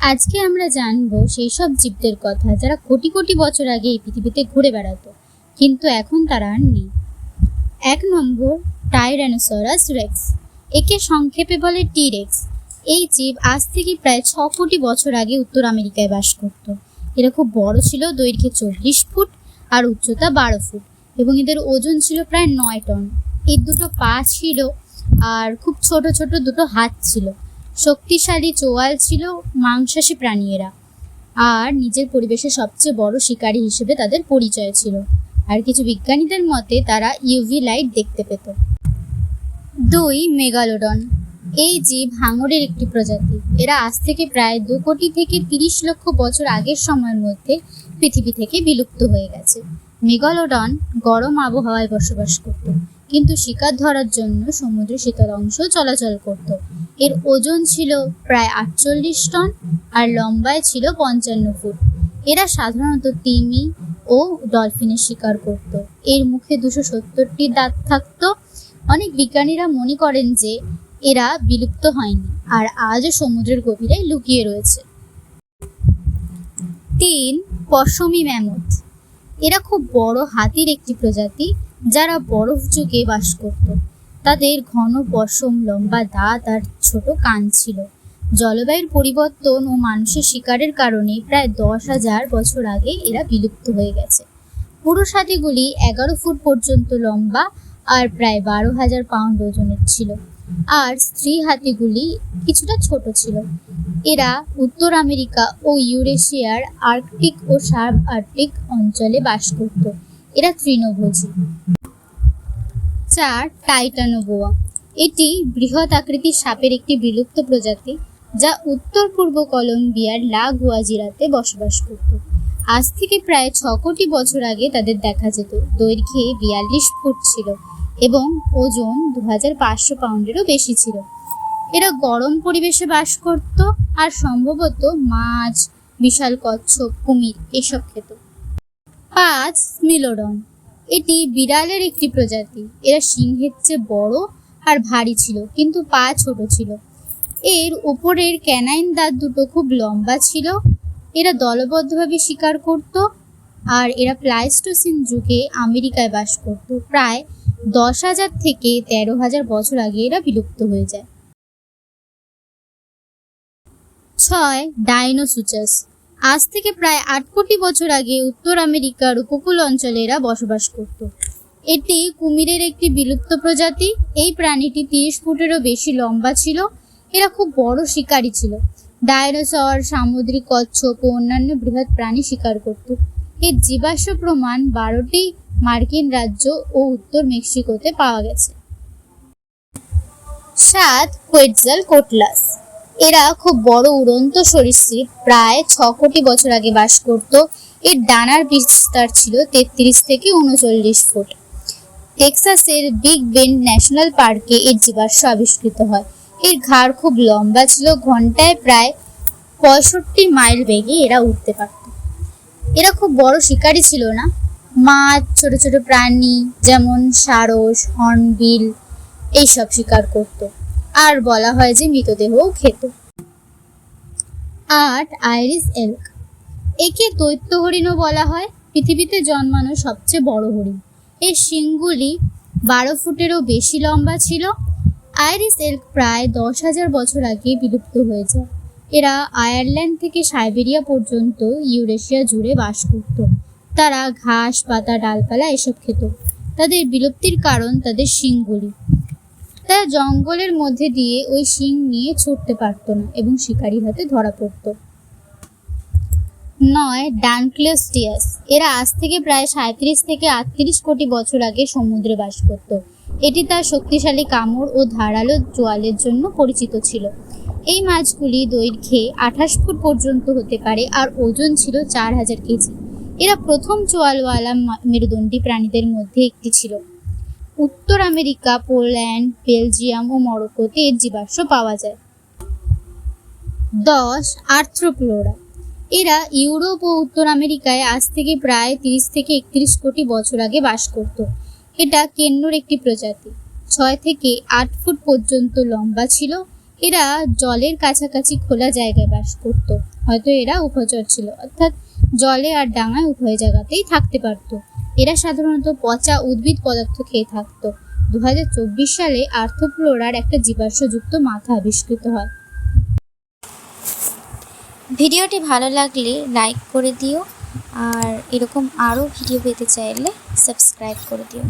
আজকে আমরা জানবো সেই সব জীবদের কথা যারা কোটি কোটি বছর আগে এই পৃথিবীতে ঘুরে বেড়াতো, কিন্তু এখন তারা আর নেই। 1 নম্বর, টাইরানোসরাস রেক্স। একে সংক্ষেপে বলে টি-রেক্স। এই জীব আজ থেকে প্রায় 6 কোটি বছর আগে উত্তর আমেরিকায় বাস করত। এরা খুব বড় ছিল, দৈর্ঘ্যে 40 ফুট আর উচ্চতা 12 ফুট, এবং এদের ওজন ছিল প্রায় 9 টন। এর দুটো পা ছিল আর খুব ছোট ছোট দুটো হাত ছিল। শক্তিশালী চোয়াল ছিল, মাংসাশী প্রাণী এরা, আর নিজের পরিবেশে সবচেয়ে বড় শিকারী হিসেবে তাদের পরিচয় ছিল। আর কিছু বিজ্ঞানীদের মতে তারা ইউভি লাইট দেখতে পেত। 2. মেগালোডন। এই জীব হাঙরের একটি প্রজাতি। এরা আজ থেকে প্রায় 2 কোটি থেকে 30 লক্ষ বছর আগের সময়ের মধ্যে পৃথিবী থেকে বিলুপ্ত হয়ে গেছে। মেগালোডন গরম আবহাওয়ায় বসবাস করত, কিন্তু শিকার ধরার জন্য সমুদ্রের শীতল অংশ চলাচল করত। এর ওজন ছিল প্রায় 48 টন আর লম্বায় ছিল 55 ফুট। এরা সাধারণত তিমি ও ডলফিনের শিকার করত। এর মুখে 270টি দাঁত থাকত। অনেক বিজ্ঞানীরা মনে করেন যে এরা বিলুপ্ত হয়নি আর আজও সমুদ্রের গভীরে লুকিয়ে রয়েছে। 3. পশমী ম্যামথ। এরা খুব বড় হাতির একটি প্রজাতি যারা বরফ যুগে বাস করত। তাদের ঘন পশম, লম্বা দাঁত আর ছোট কান ছিল। জলবায়ুর পরিবর্তন ও মানুষের শিকারের কারণে প্রায় 10,000 বছর আগে এরা বিলুপ্ত হয়ে গেছে। পুরুষ হাতিগুলি 11 ফুট পর্যন্ত লম্বা আর প্রায় 12,000 পাউন্ড ওজনের ছিল, আর স্ত্রী হাতিগুলি কিছুটা ছোট ছিল। এরা উত্তর আমেরিকা ও ইউরেশিয়ার আর্কটিক ও সাব আর্কটিক অঞ্চলে বাস করত। এরা তৃণভোজী। 4. টাইটানোবোয়া। এটি বৃহৎ আকৃতির সাপের একটি বিলুপ্ত প্রজাতি যা উত্তর পূর্ব কলম্বিয়ার লা গুয়াজিরাতে বসবাস করত। আজ থেকে প্রায় 6 কোটি বছর আগে তাদের দেখা যেত। দৈর্ঘ্যে 42 ফুট ছিল এবং ওজন 2500 পাউন্ডেরও বেশি ছিল। এরা গরম পরিবেশে বাস করত আর সম্ভবত মাছ, বিশাল কচ্ছপ, কুমির এসব খেত। 5. স্মিলোডন। এটি বিড়ালের একটি প্রজাতি। এরা সিংহের চেয়ে বড় আর ভারী ছিল, কিন্তু পা ছোট ছিল। এর উপরের ক্যানাইন দাঁত দুটো খুব লম্বা ছিল। এরা দলবদ্ধভাবে শিকার করত আর এরা প্লাইস্টোসিন যুগে আমেরিকায় বাস করত। প্রায় 10,000 থেকে 13,000 বছর আগে এরা বিলুপ্ত হয়ে যায়। 6. ডাইনোসুচাস। আজ থেকে প্রায় 8 কোটি বছর আগে উত্তর আমেরিকার উপকূল অঞ্চলে এরা বসবাস করত। এটি কুমিরের একটি বিলুপ্ত প্রজাতি। এই প্রাণীটি 30 ফুটেরও বেশি লম্বা ছিল। এরা খুব বড় শিকারী ছিল। ডাইনোসর, সামুদ্রিক কচ্ছপ ও অন্যান্য বৃহৎ প্রাণী শিকার করত। এর জীবাশ্ম প্রমাণ 12টি মার্কিন রাজ্য ও উত্তর মেক্সিকোতে পাওয়া গেছে। 7. কোয়েটজালকোটলাস। এরা খুব বড় উড়ন্ত সরীসৃপ, প্রায় 6 কোটি বছর আগে বাস করত। এর ডানার বিস্তার ছিল 33 থেকে 39 ফুট। টেক্সাসের বিগ বেন্ড ন্যাশনাল পার্কে এর জীবাশ্ম আবিষ্কৃত হয়। এর ঘাড় খুব লম্বা ছিল। ঘন্টায় প্রায় 65 মাইল বেগে এরা উঠতে পারত। এরা খুব বড় শিকারী ছিল না। মাছ, ছোট ছোট প্রাণী যেমন সারস, হর্নবিল এইসব শিকার করত, আর বলা হয় যে মৃতদেহও খেত। 8. Iris elk. একে দৈত্য হরিণও বলা হয়। পৃথিবীতে জন্মানো সবচেয়ে বড় হরিণ। এর শিংগুলি 12 ফুটেরও বেশি লম্বা ছিল। আইরিস এল্ক প্রায় 10,000 বছর আগে বিলুপ্ত হয়ে যায়। এরা আয়ারল্যান্ড থেকে সাইবেরিয়া পর্যন্ত ইউরেশিয়া জুড়ে বাস করত। তারা ঘাস, পাতা, ডালপালা এসব খেত। তাদের বিলুপ্তির কারণ তাদের শিংগুলি। তারা জঙ্গলের মধ্যে দিয়ে ওই শিং নিয়ে ছুটতে পারত না এবং শিকারীর হাতে ধরা পড়ত। 9. ডানক্লেওস্টিয়াস। এরা আজ থেকে প্রায় 37 থেকে 38 কোটি বছর আগে সমুদ্রে বাস করত। এটি তার শক্তিশালী কামড় ও ধারালো চোয়ালের জন্য পরিচিত ছিল। এই মাছগুলি দৈর্ঘ্যে 28 ফুট পর্যন্ত হতে পারে আর ওজন ছিল 4,000 কেজি। এরা প্রথম চোয়ালওয়ালা মেরুদণ্ডী প্রাণীদের মধ্যে একটি ছিল। উত্তর আমেরিকা, পোল্যান্ড, বেলজিয়াম ও মরক্কোতে এর জীবাশ্ম পাওয়া যায়। 10. আর্থ্রোপ্লোরা। এরা ইউরোপ ও উত্তর আমেরিকায় আজ থেকে প্রায় 30 থেকে 31 কোটি বছর আগে বাস করত। এটা কেন্নর একটি প্রজাতি। 6 থেকে 8 ফুট পর্যন্ত লম্বা ছিল। এরা জলের কাছাকাছি খোলা জায়গায় বাস করত। হয়তো এরা উভচর ছিল, অর্থাৎ জলে আর ডাঙায় উভয় জায়গাতেই থাকতে পারত। এরা সাধারণত পচা উদ্ভিদ পদার্থ খেয়ে থাকত। 2024 সালে আর্থ্রোপ্লোরার একটা জীবাশ্মযুক্ত মাথা আবিষ্কৃত হয়। ভিডিওটি ভালো লাগলে লাইক করে দিও, আর এরকম আরও ভিডিও পেতে চাইলে সাবস্ক্রাইব করে দিও।